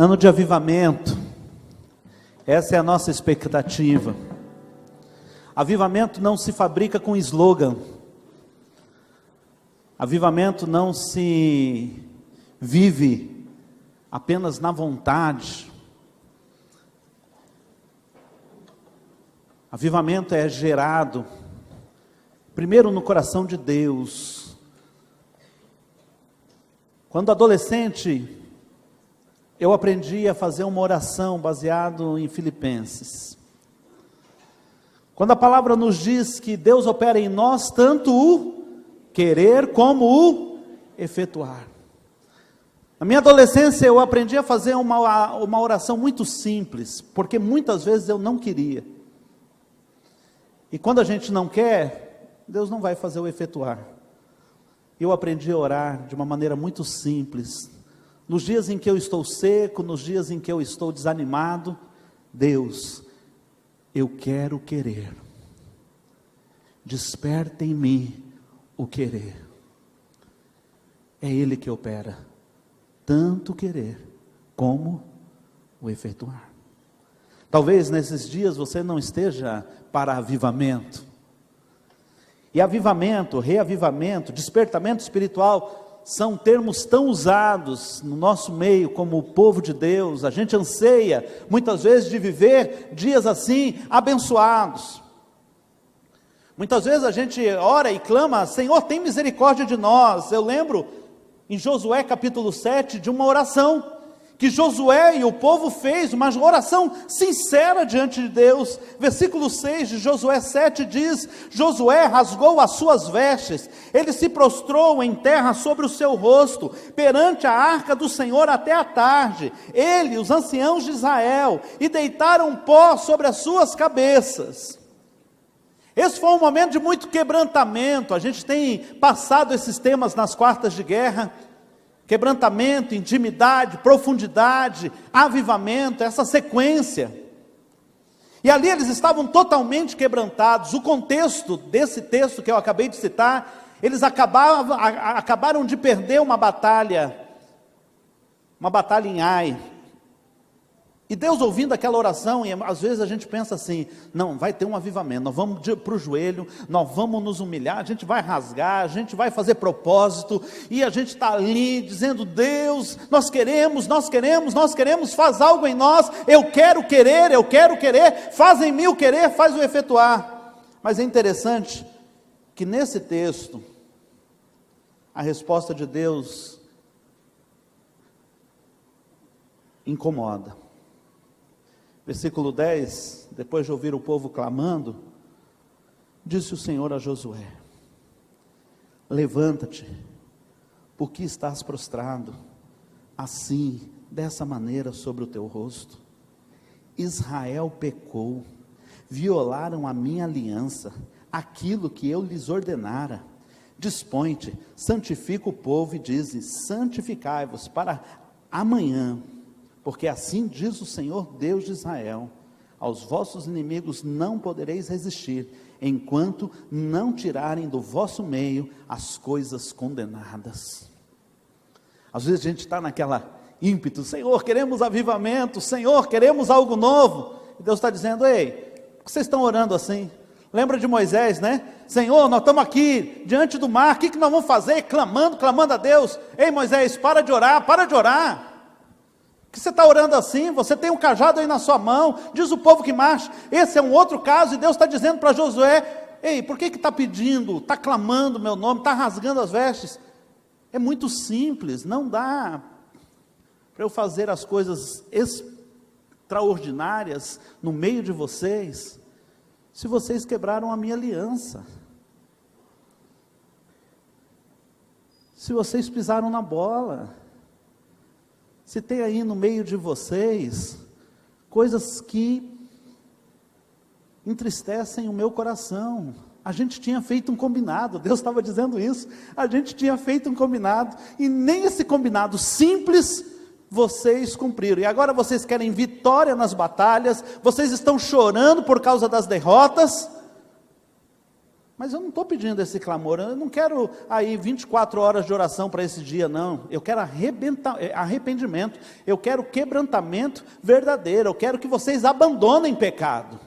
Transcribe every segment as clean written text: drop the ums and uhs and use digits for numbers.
Ano de avivamento, essa é a nossa expectativa. Avivamento não se fabrica com slogan. Avivamento não se vive apenas na vontade. Avivamento é gerado primeiro no coração de Deus. Quando adolescente, eu aprendi a fazer uma oração baseado em Filipenses. Quando a palavra nos diz que Deus opera em nós tanto o querer como o efetuar. Na minha adolescência eu aprendi a fazer uma oração muito simples, porque muitas vezes eu não queria. E quando a gente não quer, Deus não vai fazer o efetuar. Eu aprendi a orar de uma maneira muito simples. Nos dias em que eu estou seco, nos dias em que eu estou desanimado, Deus, eu quero querer. Desperta em mim o querer. É Ele que opera, tanto querer como o efetuar. Talvez nesses dias você não esteja para avivamento. E avivamento, reavivamento, despertamento espiritual são termos tão usados no nosso meio como o povo de Deus. A gente anseia muitas vezes de viver dias assim abençoados. Muitas vezes a gente ora e clama: Senhor, tem misericórdia de nós. Eu lembro em Josué capítulo 7 de uma oração que Josué e o povo fez, uma oração sincera diante de Deus. Versículo 6 de Josué 7 diz: Josué rasgou as suas vestes, ele se prostrou em terra sobre o seu rosto, perante a arca do Senhor até a tarde, ele, os anciãos de Israel, e deitaram pó sobre as suas cabeças. Esse foi um momento de muito quebrantamento. A gente tem passado esses temas nas quartas de guerra: quebrantamento, intimidade, profundidade, avivamento, essa sequência. E ali eles estavam totalmente quebrantados. O contexto desse texto que eu acabei de citar, eles acabaram de perder uma batalha em Ai. E Deus ouvindo aquela oração, e às vezes a gente pensa assim: não, vai ter um avivamento, nós vamos para o joelho, nós vamos nos humilhar, a gente vai rasgar, a gente vai fazer propósito, e a gente está ali dizendo: Deus, nós queremos, faz algo em nós, eu quero querer, faz em mim o querer, faz o efetuar. Mas é interessante que nesse texto, a resposta de Deus incomoda. Versículo 10, depois de ouvir o povo clamando, disse o Senhor a Josué: levanta-te, porque estás prostrado, assim, dessa maneira sobre o teu rosto. Israel pecou, violaram a minha aliança, aquilo que eu lhes ordenara. Dispõe-te, santifica o povo e dize: santificai-vos para amanhã. Porque assim diz o Senhor Deus de Israel: aos vossos inimigos não podereis resistir, enquanto não tirarem do vosso meio as coisas condenadas. Às vezes a gente está naquela ímpeto: Senhor, queremos avivamento, Senhor, queremos algo novo. E Deus está dizendo: ei, por que vocês estão orando assim? Lembra de Moisés, né? Senhor, nós estamos aqui diante do mar, o que nós vamos fazer? Clamando a Deus. Ei, Moisés, para de orar. Que você está orando assim? Você tem um cajado aí na sua mão, diz o povo que marche. Esse é um outro caso, e Deus está dizendo para Josué: ei, por que está pedindo, está clamando o meu nome, está rasgando as vestes? É muito simples, não dá para eu fazer as coisas extraordinárias no meio de vocês, se vocês quebraram a minha aliança, se vocês pisaram na bola, se tem aí no meio de vocês coisas que entristecem o meu coração. A gente tinha feito um combinado, Deus estava dizendo isso, a gente tinha feito um combinado, e nem esse combinado simples vocês cumpriram, e agora vocês querem vitória nas batalhas, vocês estão chorando por causa das derrotas, Mas eu não estou pedindo esse clamor, eu não quero aí 24 horas de oração para esse dia, não. Eu quero arrependimento, eu quero quebrantamento verdadeiro, eu quero que vocês abandonem pecado.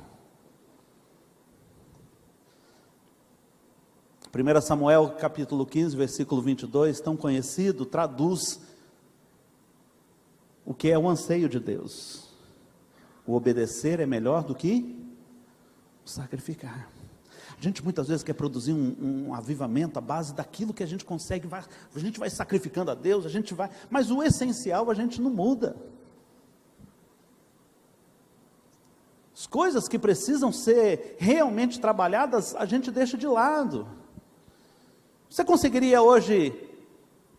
1 Samuel capítulo 15, versículo 22, tão conhecido, traduz o que é o anseio de Deus. O obedecer é melhor do que o sacrificar. A gente muitas vezes quer produzir um avivamento à base daquilo que a gente consegue, a gente vai sacrificando a Deus, mas o essencial a gente não muda. As coisas que precisam ser realmente trabalhadas, a gente deixa de lado. Você conseguiria hoje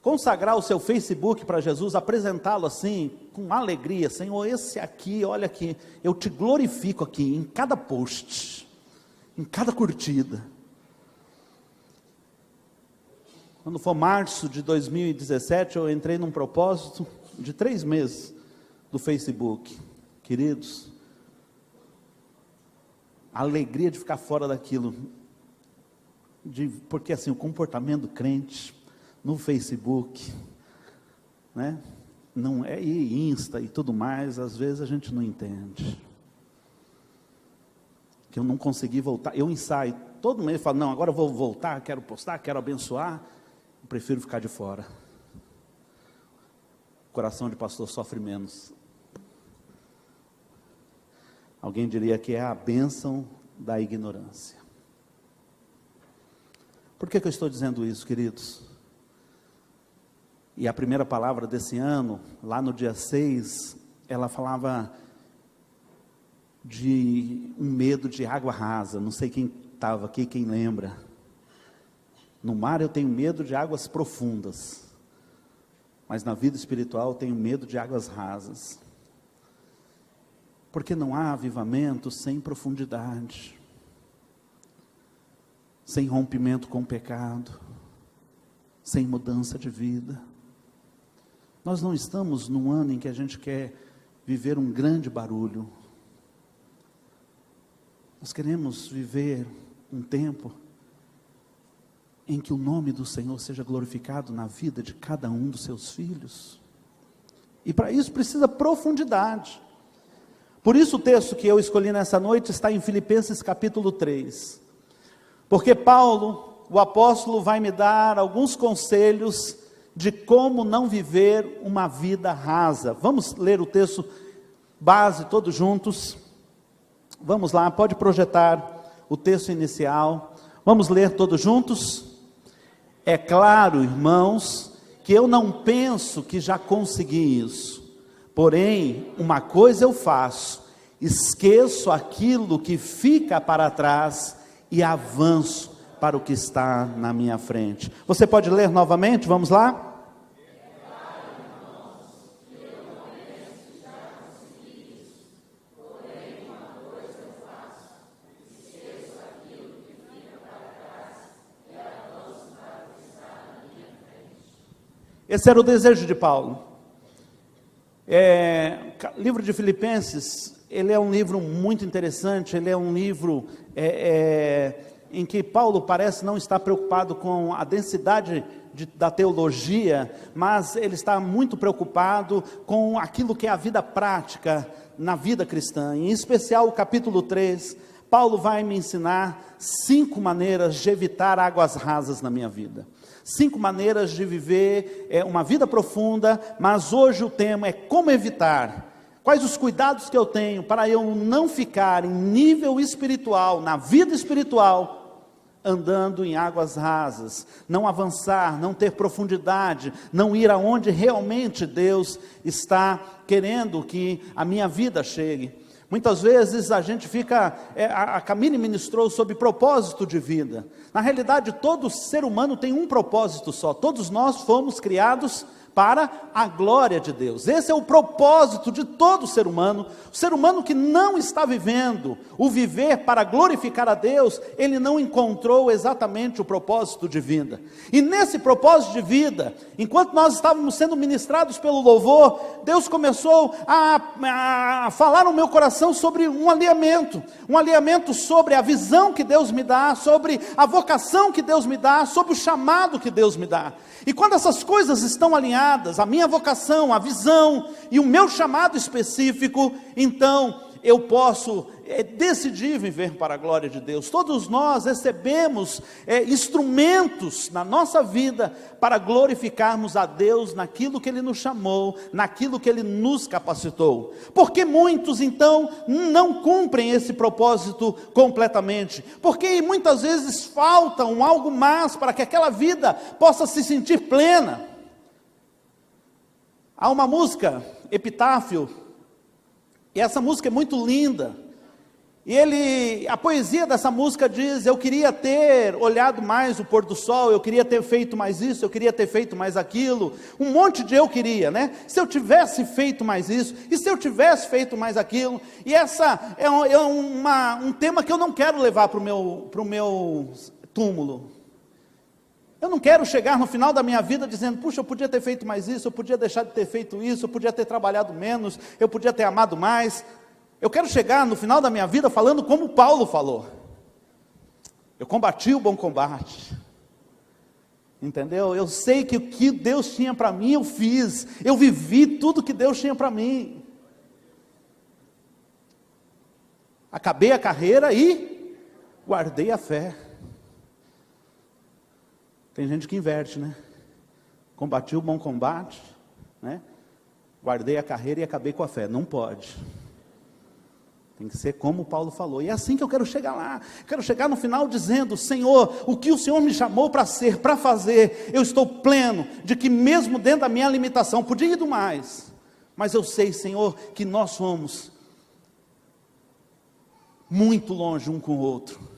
consagrar o seu Facebook para Jesus, apresentá-lo assim, com alegria: Senhor, esse aqui, olha aqui, eu te glorifico aqui, em cada post, em cada curtida. Quando for março de 2017, eu entrei num propósito de 3 meses do Facebook. Queridos, a alegria de ficar fora daquilo, porque assim, o comportamento do crente no Facebook, né, não é, e Insta e tudo mais, às vezes a gente não entende, que eu não consegui voltar. Eu ensaio, todo mês eu falo, não, agora eu vou voltar, quero postar, quero abençoar, eu prefiro ficar de fora. O coração de pastor sofre menos. Alguém diria que é a bênção da ignorância. Por que eu estou dizendo isso, queridos? E a primeira palavra desse ano, lá no dia 6, ela falava de um medo de água rasa. Não sei quem estava aqui, quem lembra. No mar eu tenho medo de águas profundas, mas na vida espiritual eu tenho medo de águas rasas. Porque não há avivamento sem profundidade, sem rompimento com o pecado, sem mudança de vida. Nós não estamos num ano em que a gente quer viver um grande barulho. Nós queremos viver um tempo em que o nome do Senhor seja glorificado na vida de cada um dos seus filhos. E para isso precisa profundidade. Por isso o texto que eu escolhi nessa noite está em Filipenses capítulo 3. Porque Paulo, o apóstolo, vai me dar alguns conselhos de como não viver uma vida rasa. Vamos ler o texto base todos juntos? Vamos lá, pode projetar o texto inicial. Vamos ler todos juntos? É claro, irmãos, que eu não penso que já consegui isso. Porém, uma coisa eu faço: esqueço aquilo que fica para trás e avanço para o que está na minha frente. Você pode ler novamente? Vamos lá? Esse era o desejo de Paulo. Livro de Filipenses, ele é um livro muito interessante, ele é um livro em que Paulo parece não estar preocupado com a densidade da teologia, mas ele está muito preocupado com aquilo que é a vida prática na vida cristã. Em especial o capítulo 3, Paulo vai me ensinar 5 maneiras de evitar águas rasas na minha vida. 5 maneiras de viver uma vida profunda, mas hoje o tema é como evitar. Quais os cuidados que eu tenho para eu não ficar em nível espiritual, na vida espiritual, andando em águas rasas, não avançar, não ter profundidade, não ir aonde realmente Deus está querendo que a minha vida chegue. Muitas vezes a gente fica, a Camille ministrou sobre propósito de vida. Na realidade, todo ser humano tem um propósito só. Todos nós fomos criados para a glória de Deus. Esse é o propósito de todo ser humano. O ser humano que não está vivendo o viver para glorificar a Deus, ele não encontrou exatamente o propósito de vida. E nesse propósito de vida, enquanto nós estávamos sendo ministrados pelo louvor, Deus começou a falar no meu coração sobre um alinhamento sobre a visão que Deus me dá, sobre a vocação que Deus me dá, sobre o chamado que Deus me dá. E quando essas coisas estão alinhadas, a minha vocação, a visão e o meu chamado específico, então eu posso decidir viver para a glória de Deus. Todos nós recebemos instrumentos na nossa vida para glorificarmos a Deus naquilo que Ele nos chamou, naquilo que Ele nos capacitou. Porque muitos então não cumprem esse propósito completamente, porque muitas vezes falta algo mais para que aquela vida possa se sentir plena. Há uma música, Epitáfio, e essa música é muito linda, e a poesia dessa música diz: eu queria ter olhado mais o pôr do sol, eu queria ter feito mais isso, eu queria ter feito mais aquilo, um monte de eu queria, né? Se eu tivesse feito mais isso, e se eu tivesse feito mais aquilo. E essa é um tema que eu não quero levar para o meu túmulo. Eu não quero chegar no final da minha vida dizendo: puxa, eu podia ter feito mais isso, eu podia deixar de ter feito isso, eu podia ter trabalhado menos, eu podia ter amado mais. Eu quero chegar no final da minha vida falando como Paulo falou: eu combati o bom combate, entendeu? Eu sei que o que Deus tinha para mim eu fiz, eu vivi tudo que Deus tinha para mim, acabei a carreira e guardei a fé. Tem gente que inverte, né? Combati o bom combate, né? Guardei a carreira e acabei com a fé. Não pode. Tem que ser como Paulo falou. E é assim que eu quero chegar lá. Quero chegar no final dizendo: Senhor, o que o Senhor me chamou para ser, para fazer, eu estou pleno de que mesmo dentro da minha limitação, podia ir do mais, mas eu sei, Senhor, que nós somos muito longe um com o outro.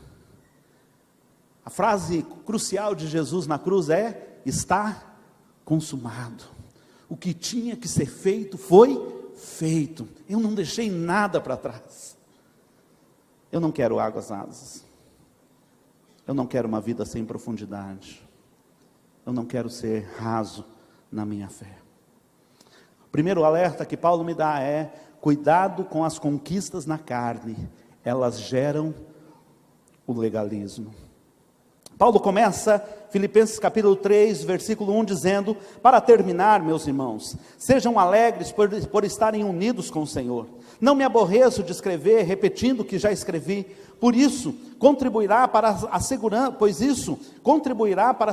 A frase crucial de Jesus na cruz é: está consumado. O que tinha que ser feito foi feito. Eu não deixei nada para trás. Eu não quero águas rasas. Eu não quero uma vida sem profundidade. Eu não quero ser raso na minha fé. O primeiro alerta que Paulo me dá é: cuidado com as conquistas na carne. Elas geram o legalismo. Paulo começa Filipenses capítulo 3, versículo 1, dizendo: para terminar, meus irmãos, sejam alegres por estarem unidos com o Senhor. Não me aborreço de escrever, repetindo o que já escrevi, pois isso contribuirá para a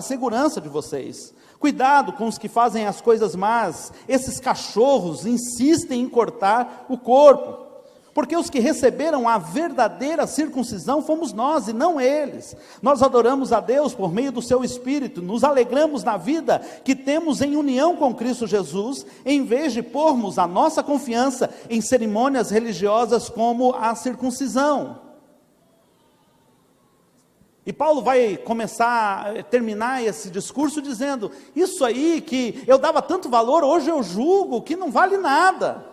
segurança de vocês. Cuidado com os que fazem as coisas más. Esses cachorros insistem em cortar o corpo. Porque os que receberam a verdadeira circuncisão fomos nós e não eles. Nós adoramos a Deus por meio do seu Espírito, nos alegramos na vida que temos em união com Cristo Jesus, em vez de pormos a nossa confiança em cerimônias religiosas como a circuncisão. E Paulo vai terminar esse discurso dizendo: isso aí que eu dava tanto valor, hoje eu julgo que não vale nada.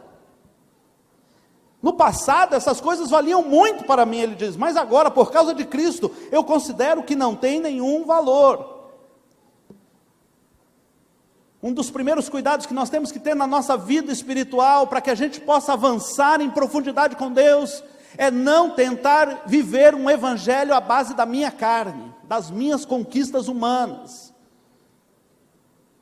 No passado essas coisas valiam muito para mim, ele diz, mas agora por causa de Cristo, eu considero que não tem nenhum valor. Um dos primeiros cuidados que nós temos que ter na nossa vida espiritual, para que a gente possa avançar em profundidade com Deus, é não tentar viver um evangelho à base da minha carne, das minhas conquistas humanas.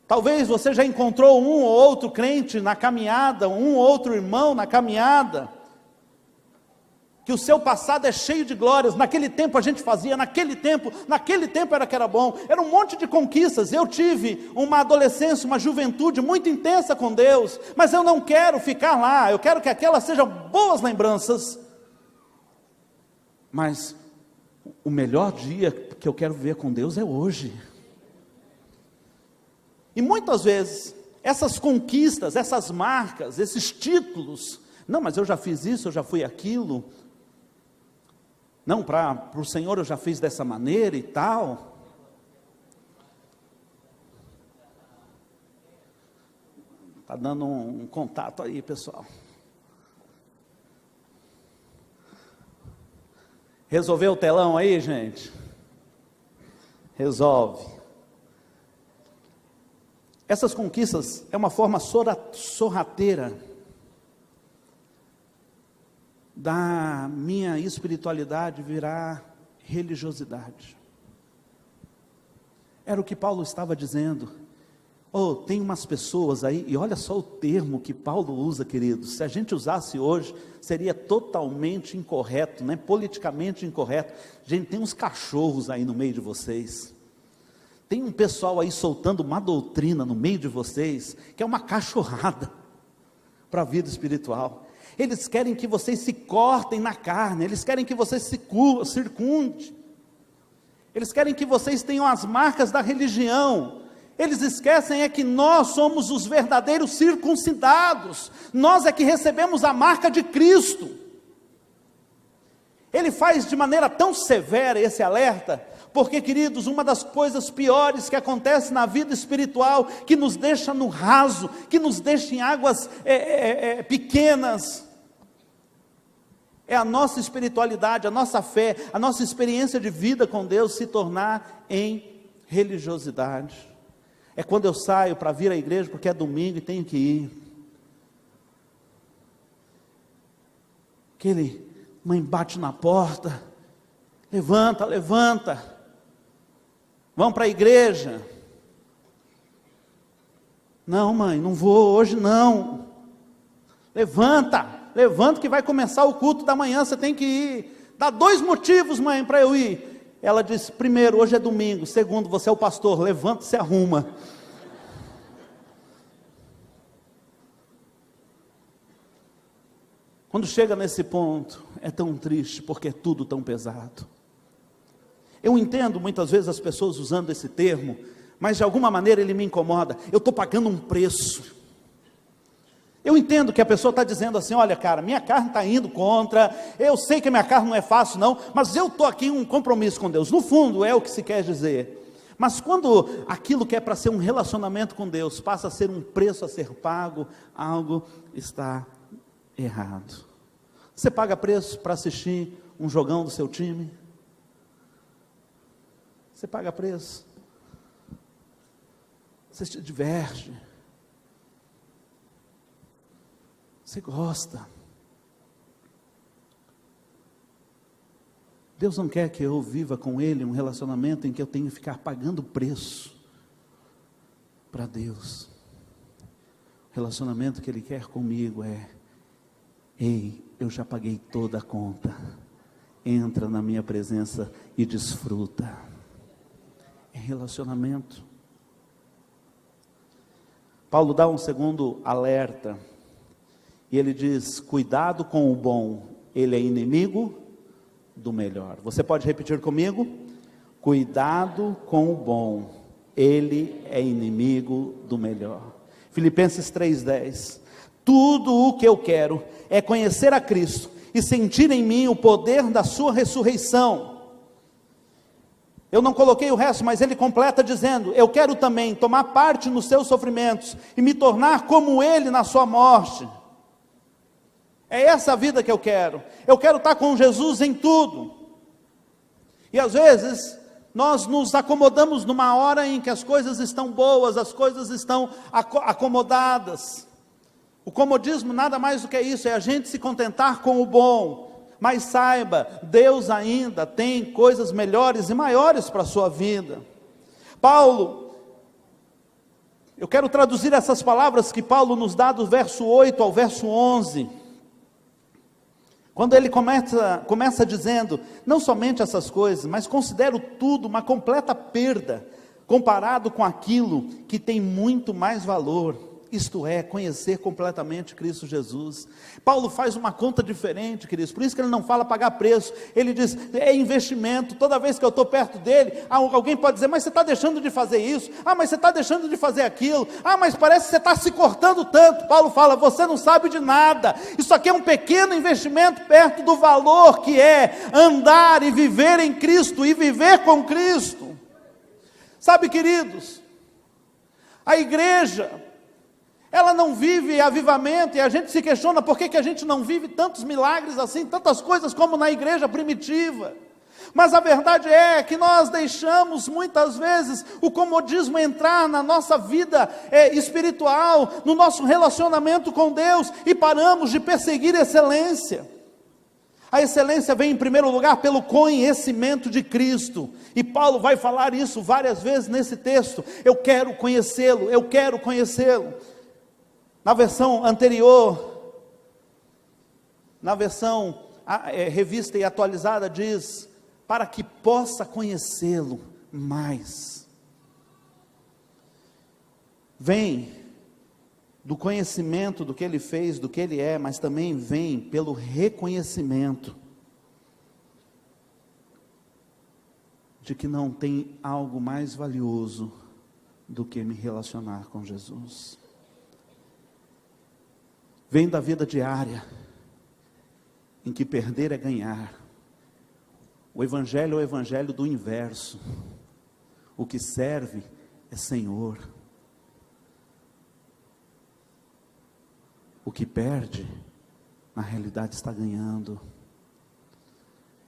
Talvez você já encontrou um ou outro crente na caminhada, um ou outro irmão na caminhada, que o seu passado é cheio de glórias. Naquele tempo a gente fazia, naquele tempo era que era bom, era um monte de conquistas. Eu tive uma adolescência, uma juventude muito intensa com Deus, mas eu não quero ficar lá, eu quero que aquelas sejam boas lembranças, mas o melhor dia que eu quero viver com Deus é hoje. E muitas vezes, essas conquistas, essas marcas, esses títulos, não, mas eu já fiz isso, eu já fui aquilo, não, para o Senhor eu já fiz dessa maneira e tal. Está dando um contato aí, pessoal. Resolveu o telão aí, gente? Resolve. Essas conquistas é uma forma sorrateira da minha espiritualidade virar religiosidade. Era o que Paulo estava dizendo. Tem umas pessoas aí, e olha só o termo que Paulo usa, queridos. Se a gente usasse hoje, seria totalmente incorreto, né? Politicamente incorreto. Gente, tem uns cachorros aí no meio de vocês. Tem um pessoal aí soltando uma doutrina no meio de vocês, que é uma cachorrada para a vida espiritual. Eles querem que vocês se cortem na carne, eles querem que vocês se circunde, eles querem que vocês tenham as marcas da religião. Eles esquecem que nós somos os verdadeiros circuncidados, nós é que recebemos a marca de Cristo. Ele faz de maneira tão severa esse alerta, porque, queridos, uma das coisas piores que acontece na vida espiritual, que nos deixa no raso, que nos deixa em águas pequenas, é a nossa espiritualidade, a nossa fé, a nossa experiência de vida com Deus se tornar em religiosidade. É quando eu saio para vir à igreja, porque é domingo e tenho que ir. Mãe bate na porta, levanta, vamos para a igreja. Não, mãe, não vou hoje não. Levanta que vai começar o culto da manhã, você tem que ir. Dá 2 motivos, mãe, para eu ir. Ela disse: primeiro, hoje é domingo. Segundo, você é o pastor, levanta e se arruma. Quando chega nesse ponto, é tão triste, porque é tudo tão pesado. Eu entendo muitas vezes as pessoas usando esse termo, mas de alguma maneira ele me incomoda. Eu estou pagando um preço. Eu entendo que a pessoa está dizendo assim: olha, cara, minha carne está indo contra, eu sei que a minha carne não é fácil não, mas eu estou aqui em um compromisso com Deus. No fundo é o que se quer dizer. Mas quando aquilo que é para ser um relacionamento com Deus passa a ser um preço a ser pago, algo está errado. Você paga preço para assistir um jogão do seu time? Você paga preço? Você se diverte? Você gosta? Deus não quer que eu viva com Ele um relacionamento em que eu tenho que ficar pagando preço para Deus. O relacionamento que Ele quer comigo é: ei, eu já paguei toda a conta, entra na minha presença e desfruta. É relacionamento. Paulo dá um segundo alerta, e ele diz: cuidado com o bom, ele é inimigo do melhor. Você pode repetir comigo? Cuidado com o bom, ele é inimigo do melhor. Filipenses 3:10. Tudo o que eu quero é conhecer a Cristo e sentir em mim o poder da sua ressurreição. Eu não coloquei o resto, mas ele completa dizendo: eu quero também tomar parte nos seus sofrimentos e me tornar como ele na sua morte. É essa a vida que eu quero. Eu quero estar com Jesus em tudo. E às vezes nós nos acomodamos numa hora em que as coisas estão boas, as coisas estão acomodadas. O comodismo nada mais do que isso, é a gente se contentar com o bom. Mas saiba, Deus ainda tem coisas melhores e maiores para a sua vida. Paulo, eu quero traduzir essas palavras que Paulo nos dá do verso 8 ao verso 11. Quando ele começa dizendo, não somente essas coisas, mas considero tudo uma completa perda, comparado com aquilo que tem muito mais valor. Isto é, conhecer completamente Cristo Jesus. Paulo faz uma conta diferente, queridos, por isso que ele não fala pagar preço, ele diz, é investimento. Toda vez que eu estou perto dele, alguém pode dizer, mas você está deixando de fazer isso, mas você está deixando de fazer aquilo, mas parece que você está se cortando tanto. Paulo fala, você não sabe de nada, isso aqui é um pequeno investimento perto do valor que é andar e viver em Cristo, e viver com Cristo. Sabe, queridos, a igreja, Ela não vive avivamento, e a gente se questiona por que a gente não vive tantos milagres assim, tantas coisas como na igreja primitiva. Mas a verdade é que nós deixamos muitas vezes o comodismo entrar na nossa vida espiritual, no nosso relacionamento com Deus, e paramos de perseguir excelência. A excelência vem em primeiro lugar pelo conhecimento de Cristo, e Paulo vai falar isso várias vezes nesse texto. Eu quero conhecê-lo, eu quero conhecê-lo. Na versão anterior, na versão revista e atualizada, diz: para que possa conhecê-lo mais. Vem do conhecimento do que ele fez, do que ele é, mas também vem pelo reconhecimento de que não tem algo mais valioso do que me relacionar com Jesus. Vem da vida diária, em que perder é ganhar. O Evangelho é o Evangelho do inverso. O que serve é Senhor. O que perde, na realidade está ganhando.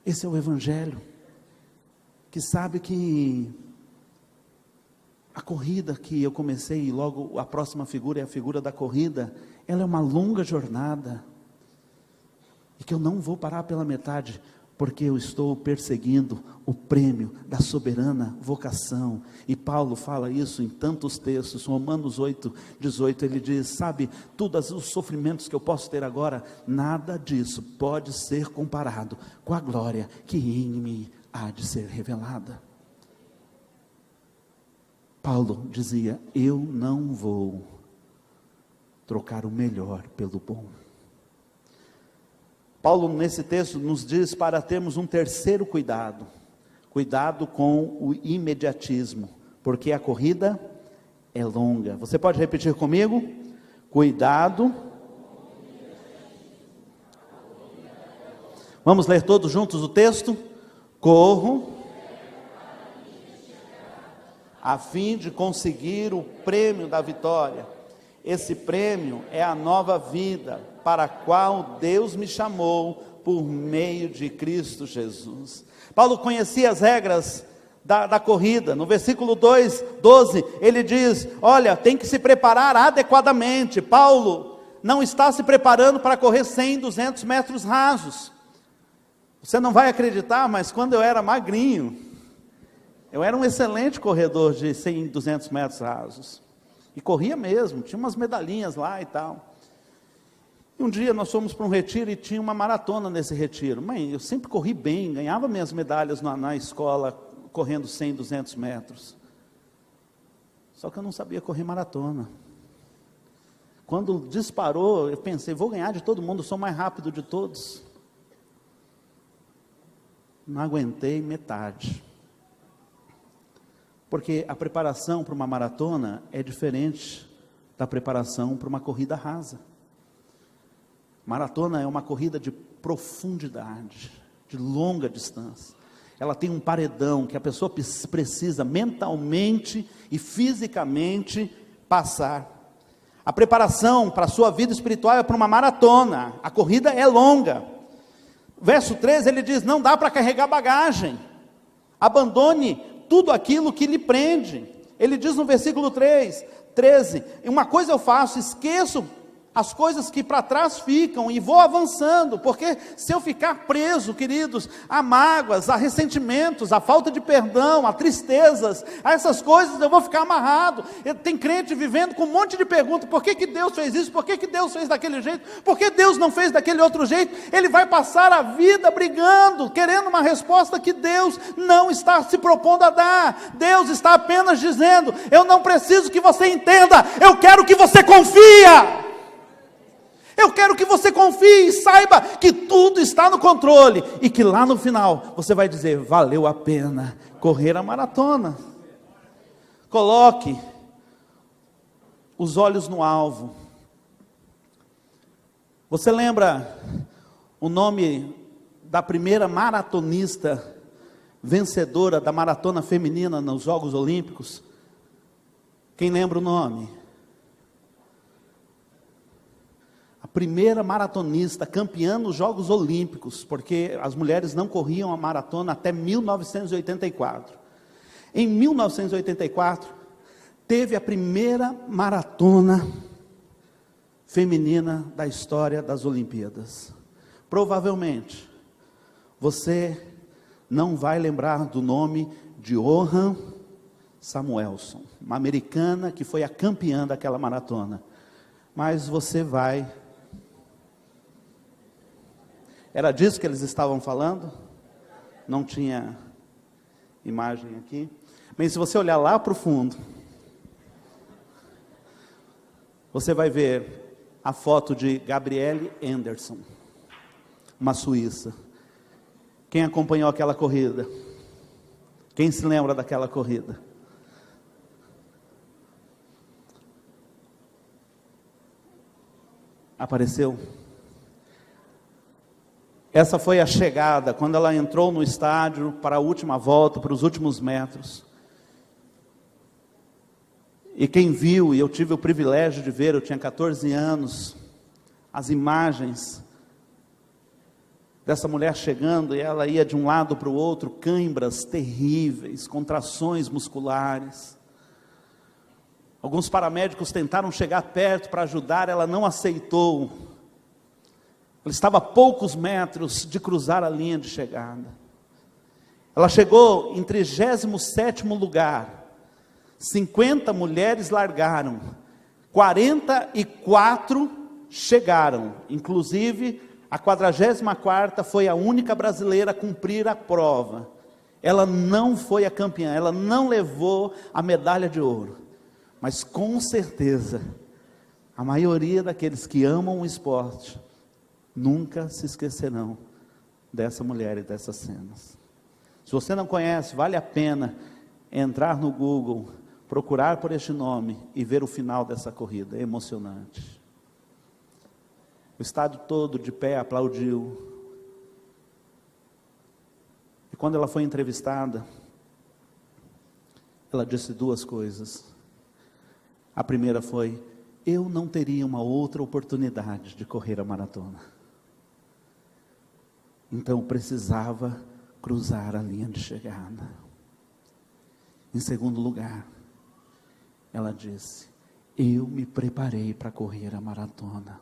Esse é o Evangelho, que sabe que a corrida que eu comecei, e logo a próxima figura é a figura da corrida, ela é uma longa jornada, e que eu não vou parar pela metade, porque eu estou perseguindo o prêmio da soberana vocação. E Paulo fala isso em tantos textos. Romanos 8:18, ele diz: sabe, todos os sofrimentos que eu posso ter agora, nada disso pode ser comparado com a glória que em mim há de ser revelada. Paulo dizia: eu não vou trocar o melhor pelo bom. Paulo nesse texto nos diz para termos um terceiro cuidado. Cuidado com o imediatismo, porque a corrida é longa. Você pode repetir comigo? Cuidado. Vamos ler todos juntos o texto? Corro a fim de conseguir o prêmio da vitória. Esse prêmio é a nova vida, para a qual Deus me chamou por meio de Cristo Jesus. Paulo conhecia as regras da corrida. No versículo 12, ele diz: olha, tem que se preparar adequadamente. Paulo não está se preparando para correr 100, 200 metros rasos. Você não vai acreditar, mas quando eu era magrinho, eu era um excelente corredor de 100, 200 metros rasos. E corria mesmo, tinha umas medalhinhas lá e tal. E um dia nós fomos para um retiro e tinha uma maratona nesse retiro. Mãe, eu sempre corri bem, ganhava minhas medalhas na escola, correndo 100, 200 metros. Só que eu não sabia correr maratona. Quando disparou, eu pensei, vou ganhar de todo mundo, sou mais rápido de todos. Não aguentei metade. Porque a preparação para uma maratona é diferente da preparação para uma corrida rasa. Maratona é uma corrida de profundidade, de longa distância. Ela tem um paredão que a pessoa precisa mentalmente e fisicamente passar. A preparação para a sua vida espiritual é para uma maratona. A corrida é longa. Verso 13, ele diz: não dá para carregar bagagem. Abandone tudo aquilo que lhe prende. Ele diz no versículo 13, uma coisa eu faço, esqueço as coisas que para trás ficam e vou avançando, porque se eu ficar preso, queridos, a mágoas, a ressentimentos, a falta de perdão, a tristezas, a essas coisas, eu vou ficar amarrado. Tem crente vivendo com um monte de perguntas: por que Deus fez isso? Por que Deus fez daquele jeito? Por que Deus não fez daquele outro jeito? Ele vai passar a vida brigando, querendo uma resposta que Deus não está se propondo a dar. Deus está apenas dizendo: eu não preciso que você entenda, eu quero que você confia. Eu quero que você confie e saiba que tudo está no controle, e que lá no final você vai dizer: valeu a pena correr a maratona. Coloque os olhos no alvo. Você lembra o nome da primeira maratonista vencedora da maratona feminina nos Jogos Olímpicos? Quem lembra o nome? primeira maratonista campeã nos Jogos Olímpicos, porque as mulheres não corriam a maratona até 1984. Em 1984, teve a primeira maratona feminina da história das Olimpíadas. Provavelmente, você não vai lembrar do nome de Johanna Samuelson, uma americana que foi a campeã daquela maratona. Mas você vai... Era disso que eles estavam falando? Não tinha imagem aqui. Mas se você olhar lá para o fundo, você vai ver a foto de Gabriele Anderson, uma suíça. Quem acompanhou aquela corrida? Quem se lembra daquela corrida? Apareceu? Essa foi a chegada, quando ela entrou no estádio para a última volta, para os últimos metros. E quem viu, e eu tive o privilégio de ver, eu tinha 14 anos, as imagens dessa mulher chegando, e ela ia de um lado para o outro, cãibras terríveis, contrações musculares. Alguns paramédicos tentaram chegar perto para ajudar, ela não aceitou. Ela estava a poucos metros de cruzar a linha de chegada. Ela chegou em 37º lugar. 50 mulheres largaram, 44 chegaram, inclusive a 44ª foi a única brasileira a cumprir a prova. Ela não foi a campeã, ela não levou a medalha de ouro, mas com certeza, a maioria daqueles que amam o esporte, nunca se esquecerão dessa mulher e dessas cenas. Se você não conhece, vale a pena entrar no Google, procurar por este nome e ver o final dessa corrida, é emocionante. O estádio todo de pé aplaudiu. E quando ela foi entrevistada, ela disse duas coisas. A primeira foi: eu não teria uma outra oportunidade de correr a maratona. Então precisava cruzar a linha de chegada. Em segundo lugar, ela disse: eu me preparei para correr a maratona.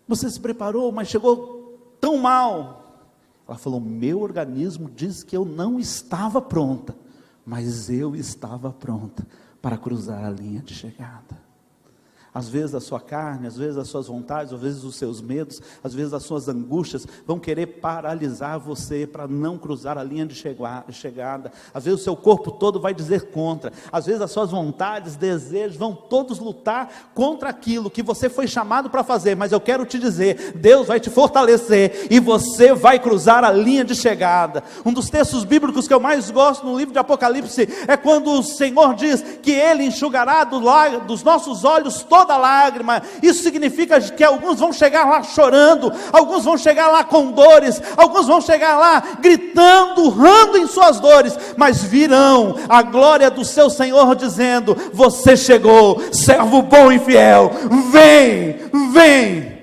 Você se preparou, mas chegou tão mal. Ela falou: meu organismo disse que eu não estava pronta, mas eu estava pronta para cruzar a linha de chegada. Às vezes a sua carne, às vezes as suas vontades, às vezes os seus medos, às vezes as suas angústias vão querer paralisar você para não cruzar a linha de chegada. Às vezes o seu corpo todo vai dizer contra. Às vezes as suas vontades, desejos vão todos lutar contra aquilo que você foi chamado para fazer. Mas eu quero te dizer, Deus vai te fortalecer e você vai cruzar a linha de chegada. Um dos textos bíblicos que eu mais gosto no livro de Apocalipse é quando o Senhor diz que Ele enxugará dos nossos olhos toda lágrima. Isso significa que alguns vão chegar lá chorando, alguns vão chegar lá com dores, alguns vão chegar lá gritando, urrando em suas dores, mas virão a glória do seu Senhor dizendo: você chegou, servo bom e fiel, vem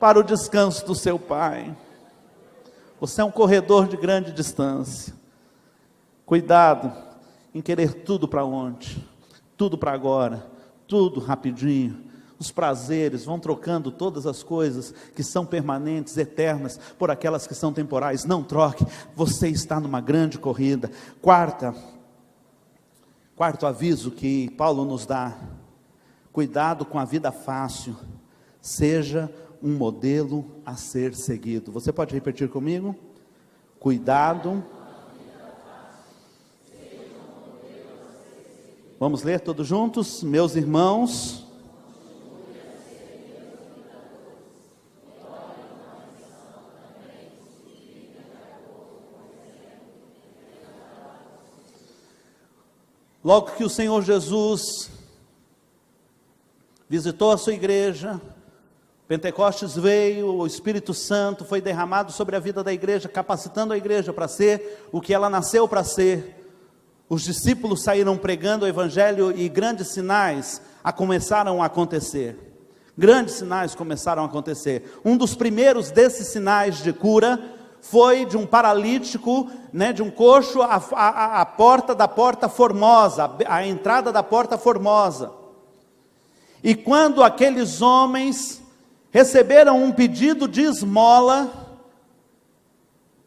para o descanso do seu Pai. Você é um corredor de grande distância. Cuidado em querer tudo para ontem, tudo para agora, tudo rapidinho. Os prazeres vão trocando todas as coisas que são permanentes, eternas, por aquelas que são temporais. Não troque, você está numa grande corrida. Quarto aviso que Paulo nos dá: cuidado com a vida fácil, seja um modelo a ser seguido. Você pode repetir comigo? Cuidado. Vamos ler todos juntos? Meus irmãos, logo que o Senhor Jesus visitou a sua igreja, Pentecostes veio, o Espírito Santo foi derramado sobre a vida da igreja, capacitando a igreja para ser o que ela nasceu para ser. Os discípulos saíram pregando o evangelho e grandes sinais começaram a acontecer. Grandes sinais começaram a acontecer. Um dos primeiros desses sinais de cura foi de um paralítico, de um coxo, a porta da Porta Formosa, a entrada da Porta Formosa. E quando aqueles homens receberam um pedido de esmola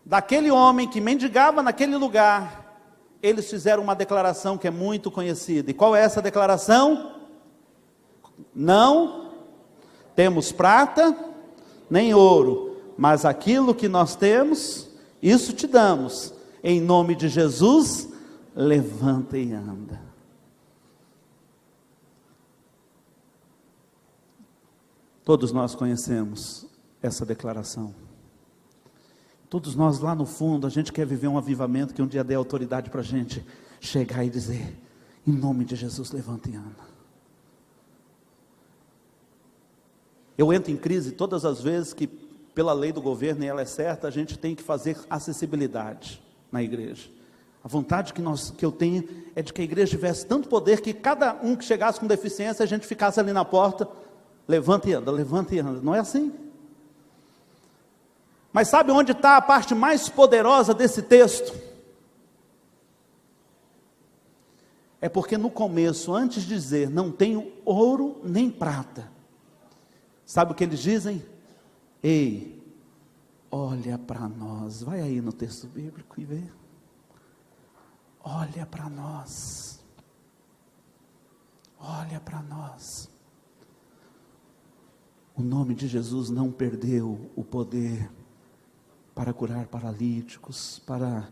daquele homem que mendigava naquele lugar, eles fizeram uma declaração que é muito conhecida. E qual é essa declaração? Não temos prata, nem ouro, mas aquilo que nós temos, isso te damos. Em nome de Jesus, levanta e anda. Todos nós conhecemos essa declaração. Todos nós lá no fundo, a gente quer viver um avivamento que um dia dê autoridade para a gente chegar e dizer, em nome de Jesus, levanta e anda. Eu entro em crise todas as vezes que, pela lei do governo, e ela é certa, a gente tem que fazer acessibilidade na igreja. A vontade que eu tenho é de que a igreja tivesse tanto poder que cada um que chegasse com deficiência, a gente ficasse ali na porta, levanta e anda, levanta e anda. Não é assim? Mas sabe onde está a parte mais poderosa desse texto? É porque no começo, antes de dizer, não tenho ouro nem prata, sabe o que eles dizem? Ei, olha para nós. Vai aí no texto bíblico e vê. Olha para nós. Olha para nós. O nome de Jesus não perdeu o poder para curar paralíticos, para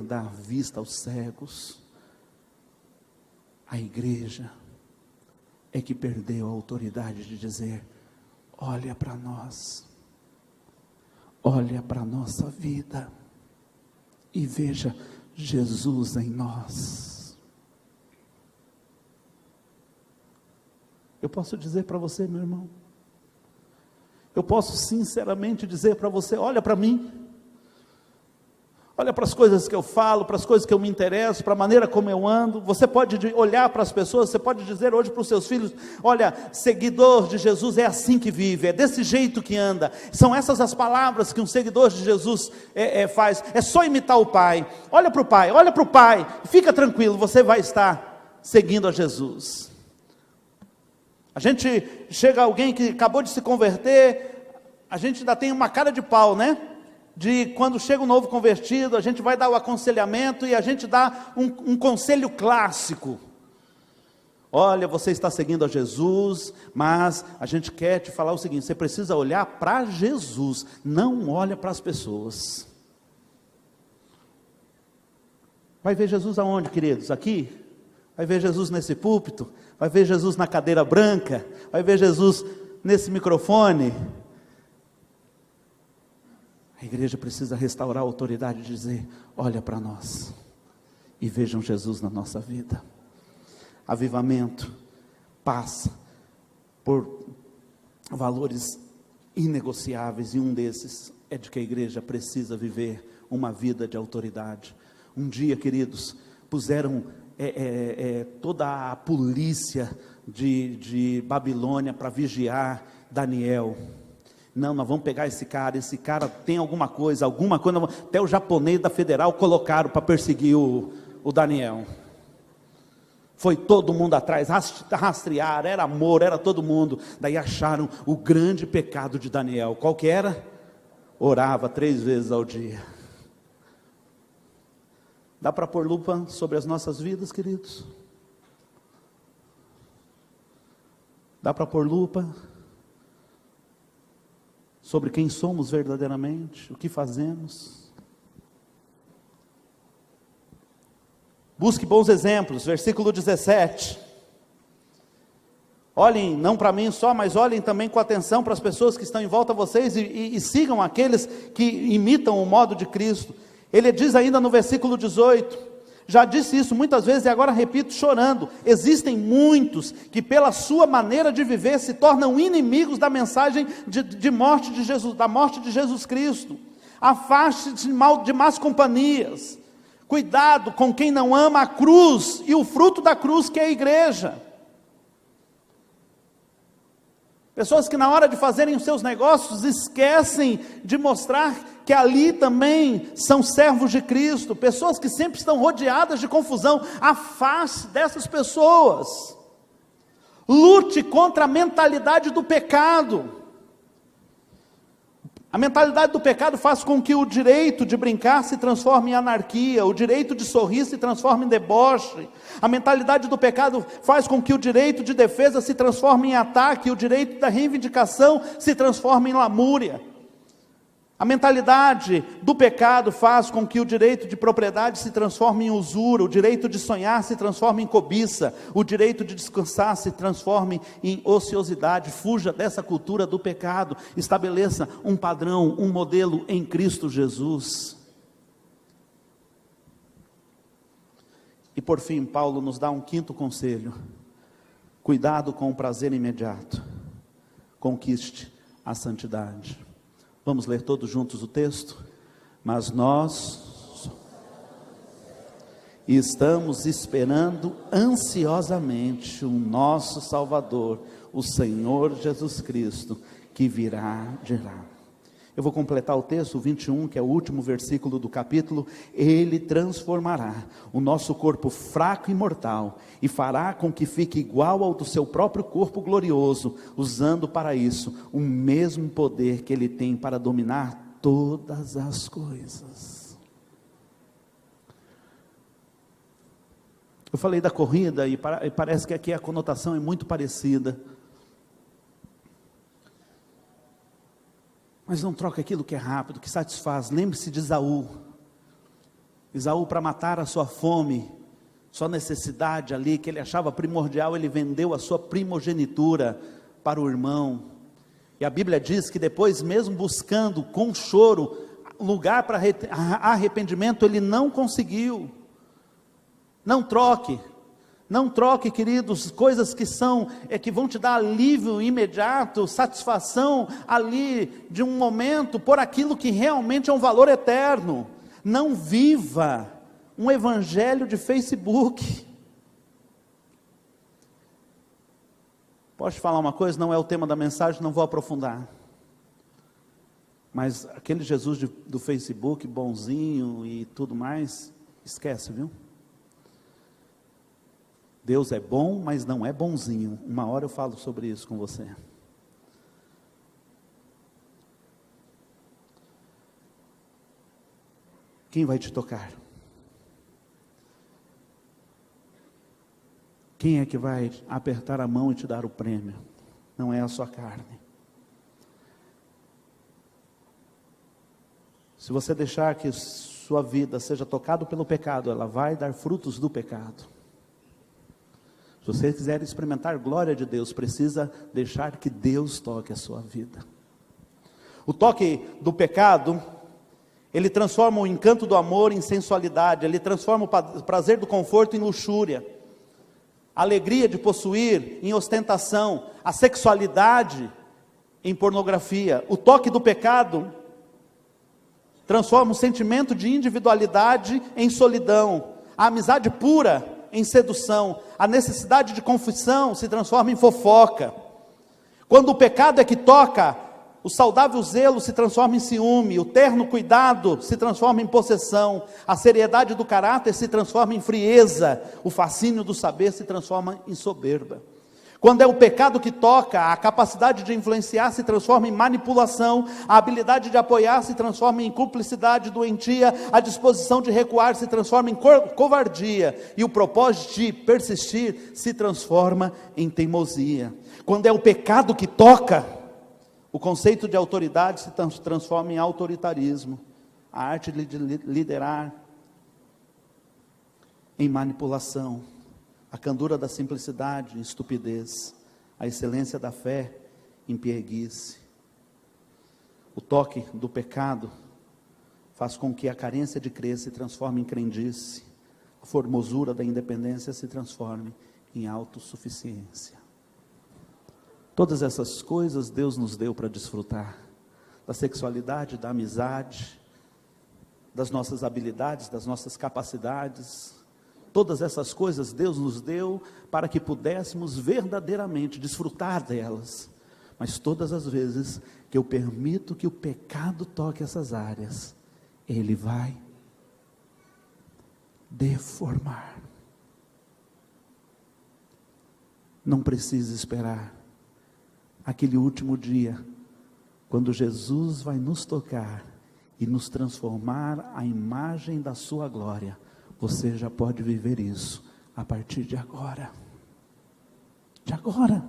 dar vista aos cegos. A igreja é que perdeu a autoridade de dizer, olha para nós, olha para a nossa vida, e veja Jesus em nós. Eu posso dizer para você, meu irmão, eu posso sinceramente dizer para você, olha para mim, olha para as coisas que eu falo, para as coisas que eu me interesso, para a maneira como eu ando. Você pode olhar para as pessoas, você pode dizer hoje para os seus filhos, olha, seguidor de Jesus é assim que vive, é desse jeito que anda. São essas as palavras que um seguidor de Jesus faz. É só imitar o Pai. Olha para o Pai, fica tranquilo, você vai estar seguindo a Jesus. A gente chega alguém que acabou de se converter, a gente ainda tem uma cara de pau, de quando chega um novo convertido, a gente vai dar o aconselhamento e a gente dá um conselho clássico. Olha, você está seguindo a Jesus, mas a gente quer te falar o seguinte, você precisa olhar para Jesus, não olha para as pessoas. Vai ver Jesus aonde, queridos? Aqui? Vai ver Jesus nesse púlpito? Vai ver Jesus na cadeira branca? Vai ver Jesus nesse microfone? A igreja precisa restaurar a autoridade de dizer, olha para nós, e vejam Jesus na nossa vida. Avivamento passa por valores inegociáveis, e um desses é de que a igreja precisa viver uma vida de autoridade. Um dia, queridos, puseram toda a polícia de Babilônia para vigiar Daniel. Não, nós vamos pegar esse cara tem alguma coisa, até o japonês da federal colocaram para perseguir o Daniel. Foi todo mundo atrás, rastrearam, era amor, era todo mundo. Daí acharam o grande pecado de Daniel. Qual que era? Orava 3 vezes ao dia. Dá para pôr lupa sobre as nossas vidas, queridos? Dá para pôr lupa sobre quem somos verdadeiramente, o que fazemos? Busque bons exemplos, versículo 17. Olhem, não para mim só, mas olhem também com atenção para as pessoas que estão em volta de vocês e sigam aqueles que imitam o modo de Cristo. Ele diz ainda no versículo 18, já disse isso muitas vezes e agora repito chorando, existem muitos que pela sua maneira de viver se tornam inimigos da mensagem de morte de Jesus, da morte de Jesus Cristo. Afaste-se de más companhias, cuidado com quem não ama a cruz e o fruto da cruz que é a igreja. Pessoas que na hora de fazerem os seus negócios esquecem de mostrar que ali também são servos de Cristo. Pessoas que sempre estão rodeadas de confusão. Afaste dessas pessoas. Lute contra a mentalidade do pecado. A mentalidade do pecado faz com que o direito de brincar se transforme em anarquia, o direito de sorrir se transforme em deboche. A mentalidade do pecado faz com que o direito de defesa se transforme em ataque, o direito da reivindicação se transforme em lamúria. A mentalidade do pecado faz com que o direito de propriedade se transforme em usura, o direito de sonhar se transforme em cobiça, o direito de descansar se transforme em ociosidade. Fuja dessa cultura do pecado, estabeleça um padrão, um modelo em Cristo Jesus. E por fim, Paulo nos dá um quinto conselho: cuidado com o prazer imediato, conquiste a santidade. Vamos ler todos juntos o texto? Mas nós estamos esperando ansiosamente o nosso Salvador, o Senhor Jesus Cristo, que virá de lá. Eu vou completar o texto, o 21, que é o último versículo do capítulo. Ele transformará o nosso corpo fraco e mortal, e fará com que fique igual ao do seu próprio corpo glorioso, usando para isso o mesmo poder que ele tem para dominar todas as coisas. Eu falei da corrida e parece que aqui a conotação é muito parecida. Mas não troca aquilo que é rápido, que satisfaz. Lembre-se de Esaú. Esaú, para matar a sua fome, sua necessidade ali, que ele achava primordial, ele vendeu a sua primogenitura para o irmão. E a Bíblia diz que depois, mesmo buscando com choro, lugar para arrependimento, ele não conseguiu. Não troque. Não troque, queridos, coisas que vão te dar alívio imediato, satisfação ali de um momento, por aquilo que realmente é um valor eterno. Não viva um evangelho de Facebook. Posso te falar uma coisa? Não é o tema da mensagem, não vou aprofundar. Mas aquele Jesus do Facebook, bonzinho e tudo mais, esquece, viu? Deus é bom, mas não é bonzinho. Uma hora eu falo sobre isso com você. Quem vai te tocar? Quem é que vai apertar a mão e te dar o prêmio? Não é a sua carne. Se você deixar que sua vida seja tocada pelo pecado, ela vai dar frutos do pecado. Se você quiser experimentar glória de Deus, precisa deixar que Deus toque a sua vida. O toque do pecado, ele transforma o encanto do amor em sensualidade, ele transforma o prazer do conforto em luxúria, a alegria de possuir em ostentação, a sexualidade em pornografia. O toque do pecado transforma o sentimento de individualidade em solidão, a amizade pura em sedução, a necessidade de confissão se transforma em fofoca. Quando o pecado é que toca, o saudável zelo se transforma em ciúme, o terno cuidado se transforma em possessão, a seriedade do caráter se transforma em frieza, o fascínio do saber se transforma em soberba. Quando é o pecado que toca, a capacidade de influenciar se transforma em manipulação, a habilidade de apoiar se transforma em cumplicidade doentia, a disposição de recuar se transforma em covardia, e o propósito de persistir se transforma em teimosia. Quando é o pecado que toca, o conceito de autoridade se transforma em autoritarismo, a arte de liderar em manipulação, a candura da simplicidade em estupidez, a excelência da fé em pieguice. O toque do pecado faz com que a carência de crer se transforme em crendice, a formosura da independência se transforme em autossuficiência. Todas essas coisas Deus nos deu para desfrutar, da sexualidade, da amizade, das nossas habilidades, das nossas capacidades. Todas essas coisas Deus nos deu para que pudéssemos verdadeiramente desfrutar delas, Mas todas as vezes que eu permito que o pecado toque essas áreas, ele vai deformar. Não precisa esperar aquele último dia, quando Jesus vai nos tocar e nos transformar à imagem da sua glória. Você já pode viver isso a partir de agora. De agora.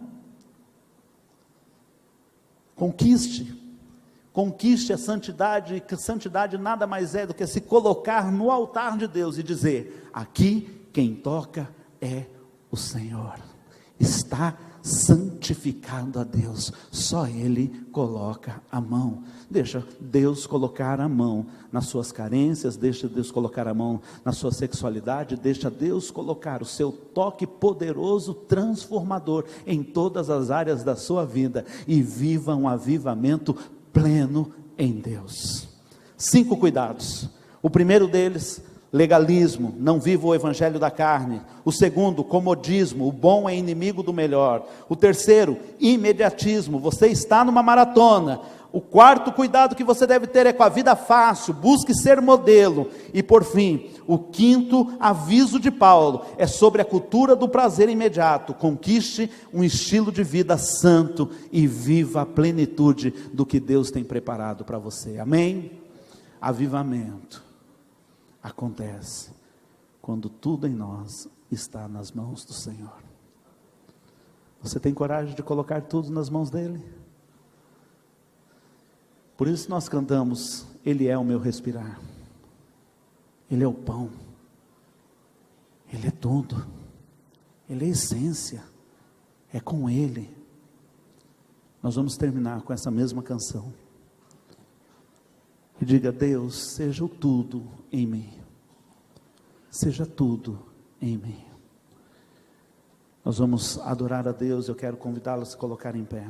Conquiste a santidade, que santidade nada mais é do que se colocar no altar de Deus e dizer: aqui quem toca é o Senhor. Está santificado a Deus, só Ele coloca a mão. Deixa Deus colocar a mão nas suas carências, deixa Deus colocar a mão na sua sexualidade, deixa Deus colocar o seu toque poderoso, transformador em todas as áreas da sua vida, e viva um avivamento pleno em Deus. 5 cuidados. O primeiro deles: legalismo, não viva o evangelho da carne. O segundo, comodismo, o bom é inimigo do melhor. O terceiro, imediatismo, você está numa maratona. O quarto cuidado que você deve ter é com a vida fácil, busque ser modelo. E por fim, o quinto aviso de Paulo é sobre a cultura do prazer imediato. Conquiste um estilo de vida santo e viva a plenitude do que Deus tem preparado para você. Amém? Avivamento acontece quando tudo em nós está nas mãos do Senhor. Você tem coragem de colocar tudo nas mãos dele? Por isso nós cantamos: Ele é o meu respirar, Ele é o pão, Ele é tudo, Ele é a essência, é com Ele. Nós vamos terminar com essa mesma canção. E diga: Deus, seja o tudo em mim. Seja tudo em mim. Nós vamos adorar a Deus. Eu quero convidá-los a se colocar em pé.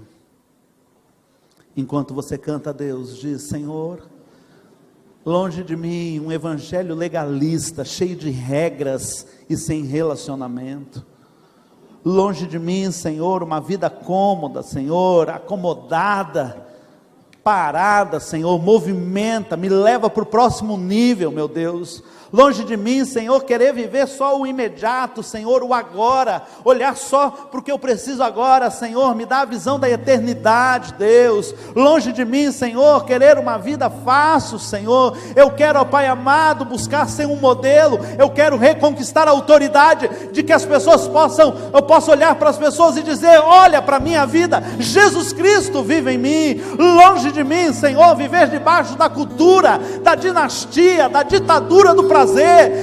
Enquanto você canta a Deus, diz: Senhor, longe de mim um evangelho legalista, cheio de regras e sem relacionamento. Longe de mim, Senhor, uma vida cômoda, Senhor, acomodada, parada, Senhor. Movimenta, me leva para o próximo nível, meu Deus. Longe de mim, Senhor, querer viver só o imediato, Senhor, o agora, olhar só para o que eu preciso agora, Senhor, me dá a visão da eternidade, Deus. Longe de mim, Senhor, querer uma vida fácil, Senhor. Eu quero, ó Pai amado, buscar ser um modelo. Eu quero reconquistar a autoridade de que as pessoas eu posso olhar para as pessoas e dizer: olha para a minha vida, Jesus Cristo vive em mim. Longe de mim, Senhor, viver debaixo da cultura, da dinastia, da ditadura do prazer.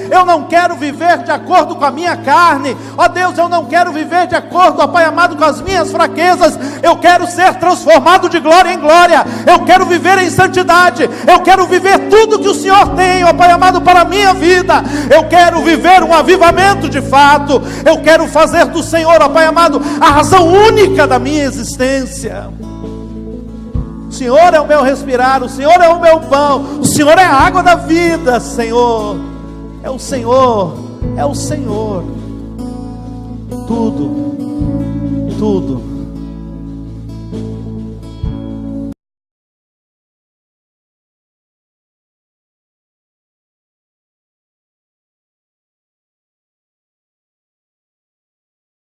Eu não quero viver de acordo com a minha carne, ó Deus. Eu não quero viver de acordo, ó Pai amado, com as minhas fraquezas. Eu quero ser transformado de glória em glória. Eu quero viver em santidade. Eu quero viver tudo que o Senhor tem, ó Pai amado, para a minha vida. Eu quero viver um avivamento de fato. Eu quero fazer do Senhor, ó Pai amado, a razão única da minha existência. O Senhor é o meu respirar, o Senhor é o meu pão, o Senhor é a água da vida, Senhor. É o Senhor, é o Senhor. Tudo, tudo